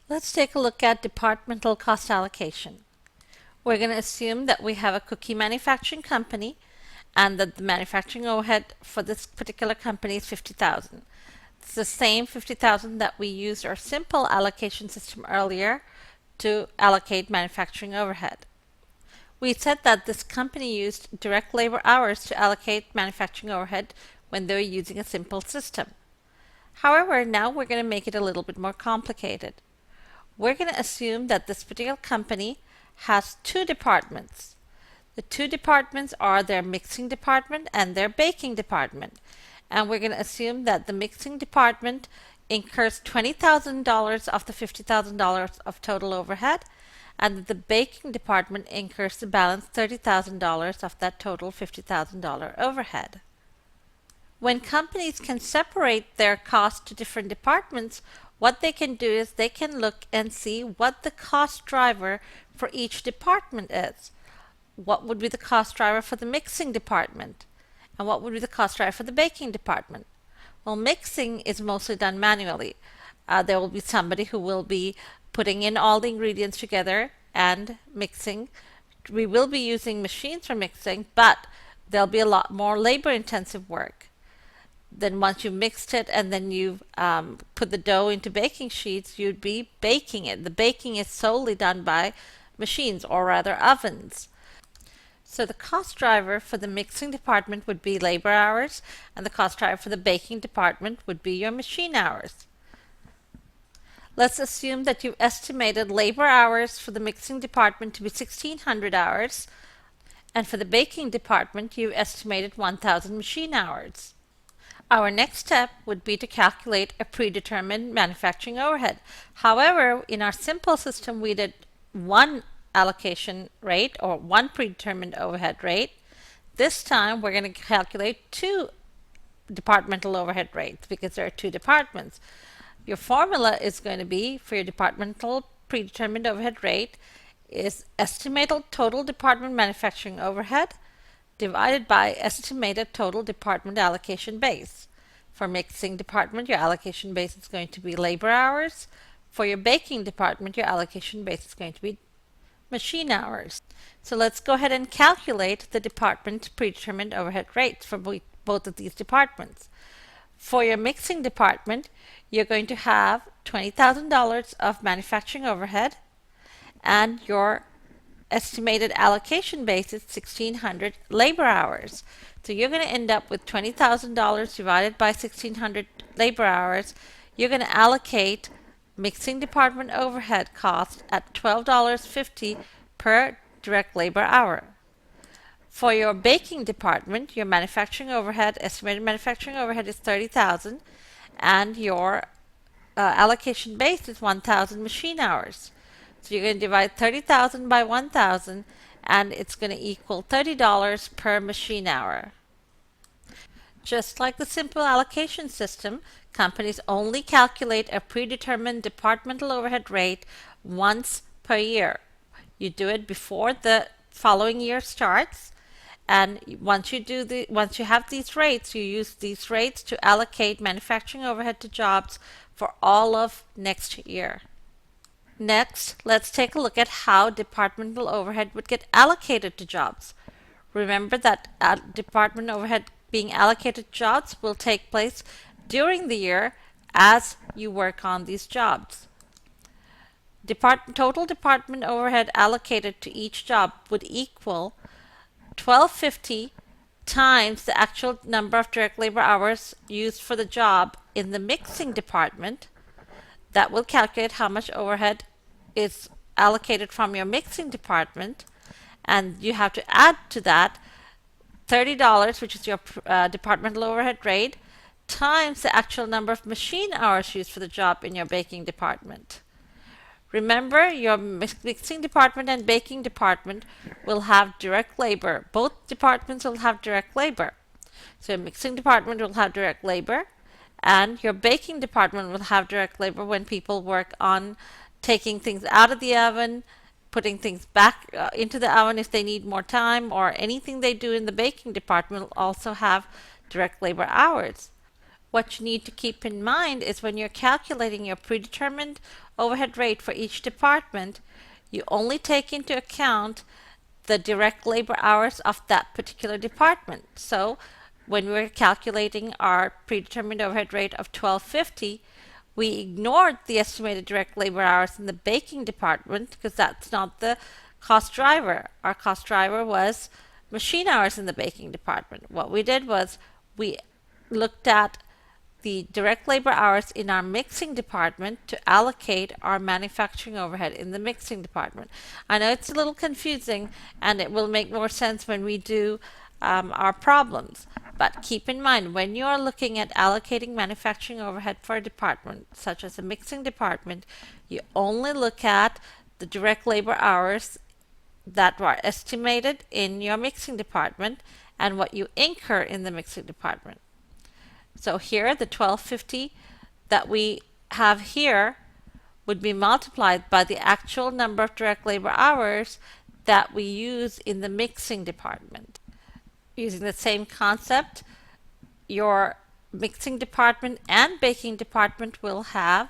Let's take a look at departmental cost allocation. We're going to assume that we have a cookie manufacturing company and that the manufacturing overhead for this particular company is 50,000. It's the same 50,000 that we used our simple allocation system earlier to allocate manufacturing overhead. We said that this company used direct labor hours to allocate manufacturing overhead when they were using a simple system. However, now we're going to make it a little bit more complicated. We're going to assume that this particular company has two departments. The two departments are their mixing department and their baking department. And we're going to assume that the mixing department incurs $20,000 of the $50,000 of total overhead, and that the baking department incurs the balance $30,000 of that total $50,000 overhead. When companies can separate their costs to different departments, what they can do is they can look and see what the cost driver for each department is. What would be the cost driver for the mixing department? And what would be the cost driver for the baking department? Well, mixing is mostly done manually. There will be somebody who will be putting in all the ingredients together and mixing. We will be using machines for mixing, but there'll be a lot more labor intensive work. Then once you've mixed it and then you've put the dough into baking sheets, you'd be baking it. The baking is solely done by machines, or rather ovens. So the cost driver for the mixing department would be labor hours, and the cost driver for the baking department would be your machine hours. Let's assume that you've estimated labor hours for the mixing department to be 1,600 hours, and for the baking department you've estimated 1,000 machine hours. Our next step would be to calculate a predetermined manufacturing overhead. However, in our simple system, we did one allocation rate or one predetermined overhead rate. This time, we're going to calculate two departmental overhead rates because there are two departments. Your formula is going to be for your departmental predetermined overhead rate is estimated total department manufacturing overhead divided by estimated total department allocation base. For mixing department, your allocation base is going to be labor hours. For your baking department, your allocation base is going to be machine hours. So let's go ahead and calculate the department predetermined overhead rates for both of these departments. For your mixing department, you're going to have $20,000 of manufacturing overhead, and your estimated allocation base is 1,600 labor hours. So you're going to end up with $20,000 divided by 1,600 labor hours. You're going to allocate mixing department overhead cost at $12.50 per direct labor hour. For your baking department, your manufacturing overhead, estimated manufacturing overhead is 30,000, and your allocation base is 1,000 machine hours. So you're going to divide 30,000 by 1,000, and it's going to equal $30 per machine hour. Just like the simple allocation system, companies only calculate a predetermined departmental overhead rate once per year. You do it before the following year starts, and once you have these rates, you use these rates to allocate manufacturing overhead to jobs for all of next year. Next, let's take a look at how departmental overhead would get allocated to jobs. Remember that department overhead being allocated to jobs will take place during the year as you work on these jobs. Total department overhead allocated to each job would equal $12.50 times the actual number of direct labor hours used for the job in the mixing department. That will calculate how much overhead is allocated from your mixing department, and you have to add to that $30, which is your departmental overhead rate, times the actual number of machine hours used for the job in your baking department. Remember, your mixing department and baking department will have direct labor. Both departments will have direct labor. So your mixing department will have direct labor, and your baking department will have direct labor when people work on taking things out of the oven, putting things back into the oven if they need more time, or anything they do in the baking department will also have direct labor hours. what you need to keep in mind is when you're calculating your predetermined overhead rate for each department, you only take into account the direct labor hours of that particular department. So when we're calculating our predetermined overhead rate of $12.50, we ignored the estimated direct labor hours in the baking department because that's not the cost driver. Our cost driver was machine hours in the baking department. What we did was we looked at the direct labor hours in our mixing department to allocate our manufacturing overhead in the mixing department. I know it's a little confusing and it will make more sense when we do our problems. But keep in mind, when you are looking at allocating manufacturing overhead for a department, such as a mixing department, you only look at the direct labor hours that were estimated in your mixing department and what you incur in the mixing department. So here, the $12.50 that we have here would be multiplied by the actual number of direct labor hours that we use in the mixing department. Using the same concept, your mixing department and baking department will have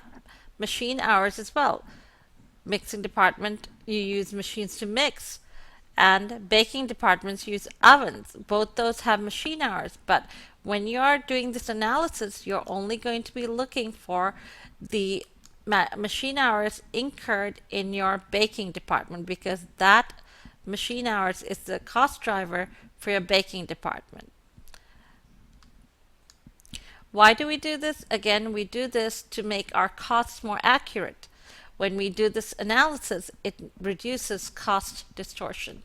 machine hours as well. Mixing department, you use machines to mix, and baking departments use ovens. Both those have machine hours, but when you're doing this analysis, you're only going to be looking for the machine hours incurred in your baking department because that machine hours is the cost driver for your baking department. Why do we do this? Again, we do this to make our costs more accurate. When we do this analysis, it reduces cost distortion.